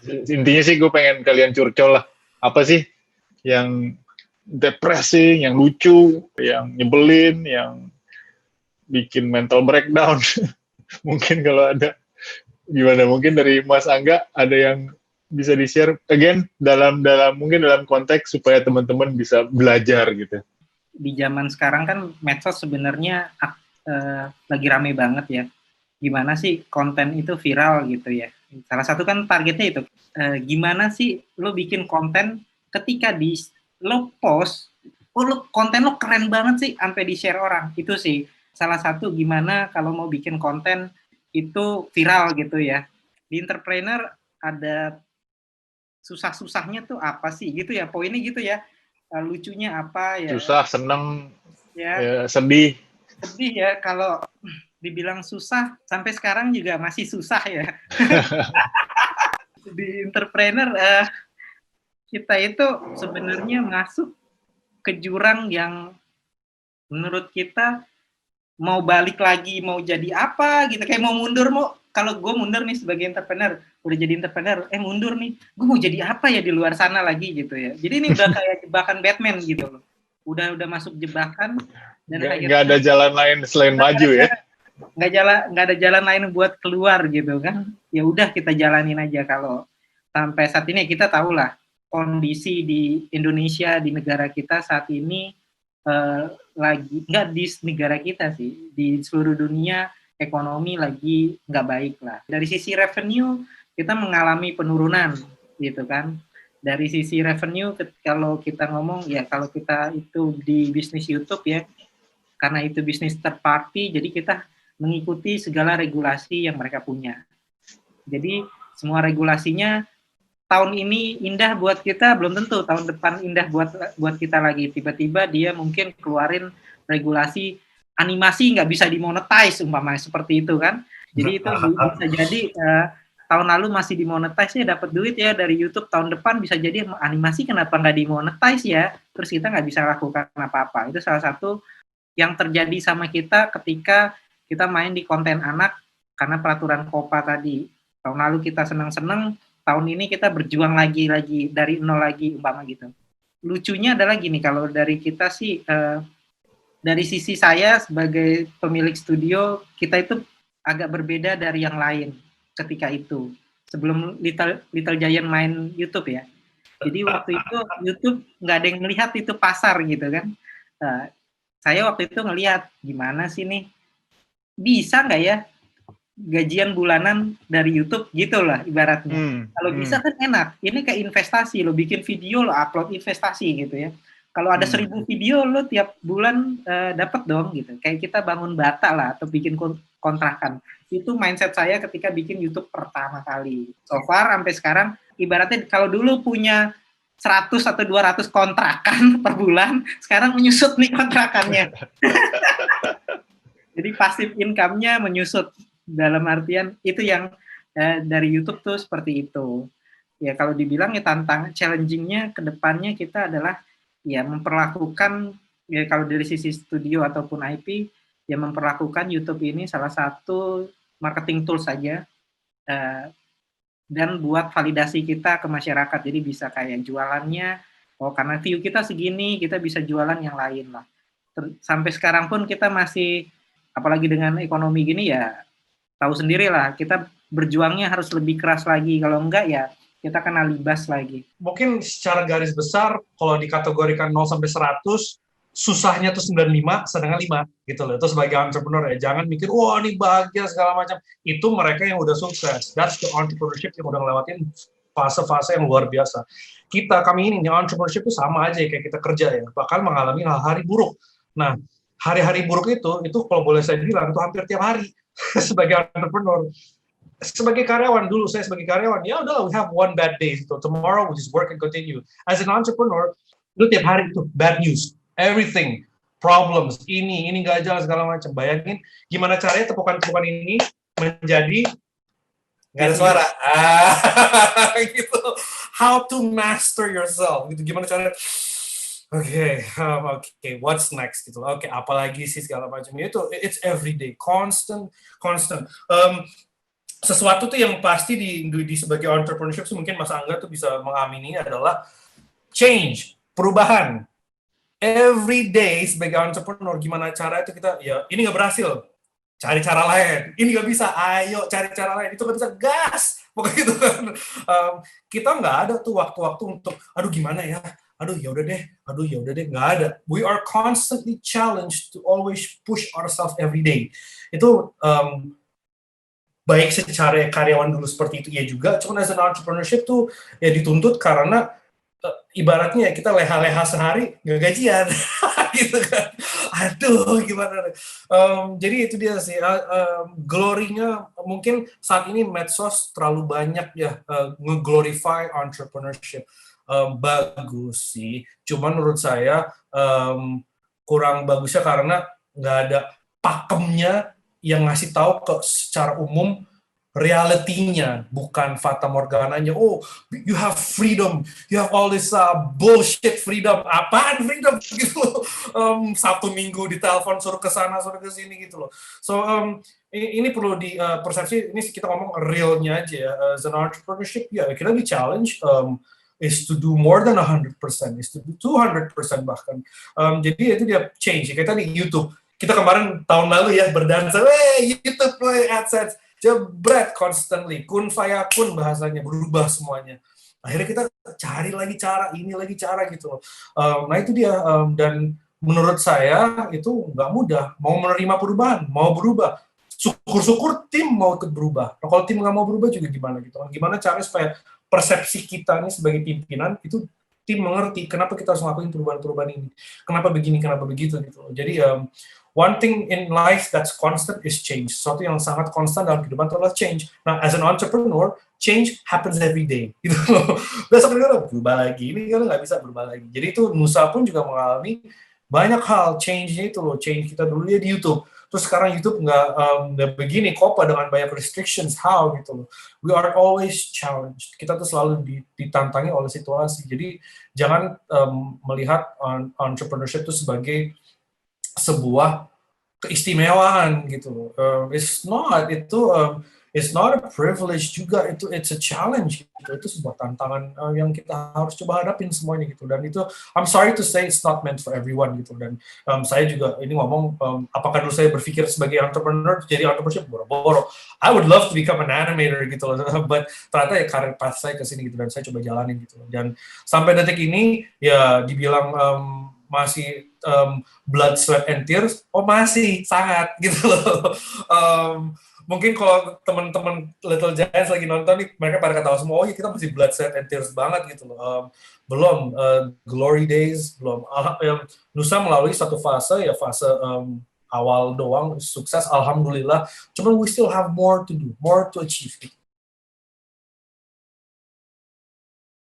Intinya sih gue pengen kalian curcol lah. Apa sih yang depressing, yang lucu, yang nyebelin, yang bikin mental breakdown. Mungkin kalau ada, gimana? Mungkin dari Mas Angga ada yang bisa di-share again dalam mungkin dalam konteks supaya teman-teman bisa belajar gitu. Di zaman sekarang kan medsos sebenarnya lagi rame banget ya. Gimana sih konten itu viral gitu ya. Salah satu kan targetnya itu. Gimana sih lo bikin konten ketika lo post, konten lo keren banget sih sampai di-share orang. Itu sih salah satu gimana kalau mau bikin konten itu viral gitu ya. Di entrepreneur ada susah-susahnya tuh apa sih gitu ya, poinnya gitu ya. Lucunya apa ya? Susah, seneng, Ya, sedih. sedih ya kalau dibilang susah sampai sekarang juga masih susah ya. Di entrepreneur kita itu sebenarnya masuk ke jurang yang menurut kita mau balik lagi mau jadi apa gitu, kayak mau mundur, kalau gue mundur nih sebagai entrepreneur, udah jadi entrepreneur, mundur nih, gue mau jadi apa ya di luar sana lagi gitu ya. Jadi ini udah kayak jebakan Batman gitu loh. Udah masuk jebakan dan nggak ada jalan lain selain maju ya. Nggak ada jalan lain buat keluar gitu kan. Ya udah kita jalanin aja. Kalau sampai saat ini kita tahu lah kondisi di Indonesia, di negara kita saat ini lagi, nggak di negara kita sih, di seluruh dunia ekonomi lagi nggak baik lah. Dari sisi revenue kita mengalami penurunan gitu kan. Dari sisi revenue kalau kita ngomong ya, kalau kita itu di bisnis YouTube ya, karena itu bisnis third party, jadi kita mengikuti segala regulasi yang mereka punya. Jadi semua regulasinya tahun ini indah buat kita, belum tentu tahun depan indah buat kita lagi. Tiba-tiba dia mungkin keluarin regulasi animasi nggak bisa dimonetize umpamanya seperti itu kan. Jadi itu bisa jadi tahun lalu masih dimonetize ya, dapat duit ya dari YouTube, tahun depan bisa jadi animasi kenapa nggak dimonetize ya, terus kita nggak bisa lakukan apa-apa. Itu salah satu yang terjadi sama kita ketika kita main di konten anak karena peraturan KOPA tadi. Tahun lalu kita senang-senang, tahun ini kita berjuang lagi dari nol lagi umpama gitu. Lucunya adalah gini, kalau dari kita sih dari sisi saya sebagai pemilik studio, kita itu agak berbeda dari yang lain ketika itu. Sebelum Little Giant main YouTube ya. Jadi waktu itu YouTube nggak ada yang melihat itu pasar gitu kan. Saya waktu itu ngelihat gimana sih nih, bisa nggak ya gajian bulanan dari YouTube gitu lah ibaratnya. Kalau bisa kan enak, ini kayak investasi, lo bikin video, lo upload investasi gitu ya. Kalau ada 1000 video, lo tiap bulan dapat dong gitu. Kayak kita bangun bata lah atau bikin kontrakan. Itu mindset saya ketika bikin YouTube pertama kali. So far sampai sekarang, ibaratnya kalau dulu punya 100 atau 200 kontrakan per bulan, sekarang menyusut nih kontrakannya. Jadi passive income-nya menyusut. Dalam artian itu yang dari YouTube tuh seperti itu. Ya kalau dibilang ya challenging-nya ke depannya kita adalah ya memperlakukan, ya kalau dari sisi studio ataupun IP, ya memperlakukan YouTube ini salah satu marketing tools saja. Dan buat validasi kita ke masyarakat, jadi bisa kayak jualannya, karena view kita segini, kita bisa jualan yang lain lah. Sampai sekarang pun kita masih, apalagi dengan ekonomi gini ya, tahu sendiri lah, kita berjuangnya harus lebih keras lagi, kalau enggak ya kita kena libas lagi. Mungkin secara garis besar, kalau dikategorikan 0 sampai 100, susahnya tuh 95, sedangkan 5 gitu loh. Itu sebagai entrepreneur ya, jangan mikir wah ini bahagia segala macam. Itu mereka yang udah sukses. That's the entrepreneurship yang udah ngelewatin fase-fase yang luar biasa. Kami ini entrepreneurship itu sama aja kayak kita kerja ya, bakal mengalami hari buruk. Nah, hari-hari buruk itu kalau boleh saya bilang itu hampir tiap hari sebagai entrepreneur. Sebagai karyawan dulu, saya sebagai karyawan, ya udahlah, we have one bad day, so tomorrow we just work and continue. As an entrepreneur, itu tiap hari itu bad news. Everything, problems, ini nggak jalan segala macam. Bayangin gimana caranya tepukan-tepukan ini menjadi nggak ada suara. Gitu. How to master yourself. Gitu. Gimana caranya? Oke, what's next gitu. Oke, apalagi sih segala macam itu. It's everyday, constant. sesuatu tuh yang pasti di sebagai entrepreneurship mungkin Mas Angga tuh bisa mengamini adalah change, perubahan. Every day sebagai entrepreneur, gimana cara itu kita, ya ini nggak berhasil, cari cara lain. Ini nggak bisa, ayo cari cara lain. Itu nggak bisa, gas. Pokoknya gitu kan. Kita nggak ada tuh waktu-waktu untuk, aduh gimana ya, aduh ya udah deh, nggak ada. We are constantly challenged to always push ourselves every day. Itu baik secara karyawan dulu seperti itu ya juga, cuman as an entrepreneurship tuh ya dituntut karena ibaratnya kita leha-leha sehari nggak gajian gitu kan. Aduh gimana. Jadi itu dia sih, glory-nya mungkin saat ini medsos terlalu banyak ya nge-glorify entrepreneurship. Bagus sih, cuman menurut saya kurang bagusnya karena nggak ada pakemnya yang ngasih tahu secara umum realitinya, bukan fata morgananya. Oh, you have freedom, you have all this bullshit freedom. Apaan freedom gitu? Sabtu Minggu ditelepon suruh ke sana, suruh ke sini gitu loh. So ini perlu di persepsi. Ini kita ngomong realnya aja ya. As an entrepreneurship, ya kita di challenge is to do more than 100%, is to do 200% bahkan. Jadi itu dia change. Kayak tadi YouTube. Kita kemarin tahun lalu ya berdansa, YouTube play AdSense. Jebret constantly, kun fayakun bahasanya, berubah semuanya. Akhirnya kita cari lagi cara, ini lagi cara gitu loh. Nah itu dia, dan menurut saya itu nggak mudah. Mau menerima perubahan, mau berubah. Syukur-syukur tim mau ikut berubah. Nah, kalau tim nggak mau berubah juga gimana gitu. Gimana caranya supaya persepsi kita nih sebagai pimpinan itu tim mengerti kenapa kita harus ngelakuin perubahan-perubahan ini. Kenapa begini, kenapa begitu gitu loh. Jadi one thing in life that's constant is change. Sesuatu yang sangat konstan dalam kehidupan adalah change. Nah, as an entrepreneur, change happens every day. Gitu. Besok kita berubah lagi, ini kan nggak bisa berubah lagi. Jadi itu Nusa pun juga mengalami banyak hal change-nya itu loh. Change kita dulu ya di YouTube. Terus sekarang YouTube nggak begini, Kopa dengan banyak restrictions, how gitu loh. We are always challenged. Kita tuh selalu ditantangi oleh situasi. Jadi jangan melihat entrepreneurship itu sebagai sebuah keistimewaan gitu. It's not a privilege juga, it's a challenge gitu. Itu sebuah tantangan yang kita harus coba hadapin semuanya gitu. Dan itu I'm sorry to say it's not meant for everyone gitu. Dan saya juga ini ngomong apakah dulu saya berpikir sebagai entrepreneur jadi entrepreneurship boro-boro. I would love to become an animator gitu loh. But ternyata ya karir pas saya ke sini gitu dan saya coba jalanin gitu. Dan sampai detik ini ya dibilang masih blood, sweat, and tears, masih sangat gitu loh. Mungkin kalau teman-teman Little Giants lagi nonton nih, mereka pada ketawa semua, ya kita masih blood, sweat, and tears banget gitu loh. Belum glory days, belum. Nusa melalui satu fase, ya fase awal doang, sukses, alhamdulillah. Cuman we still have more to do, more to achieve.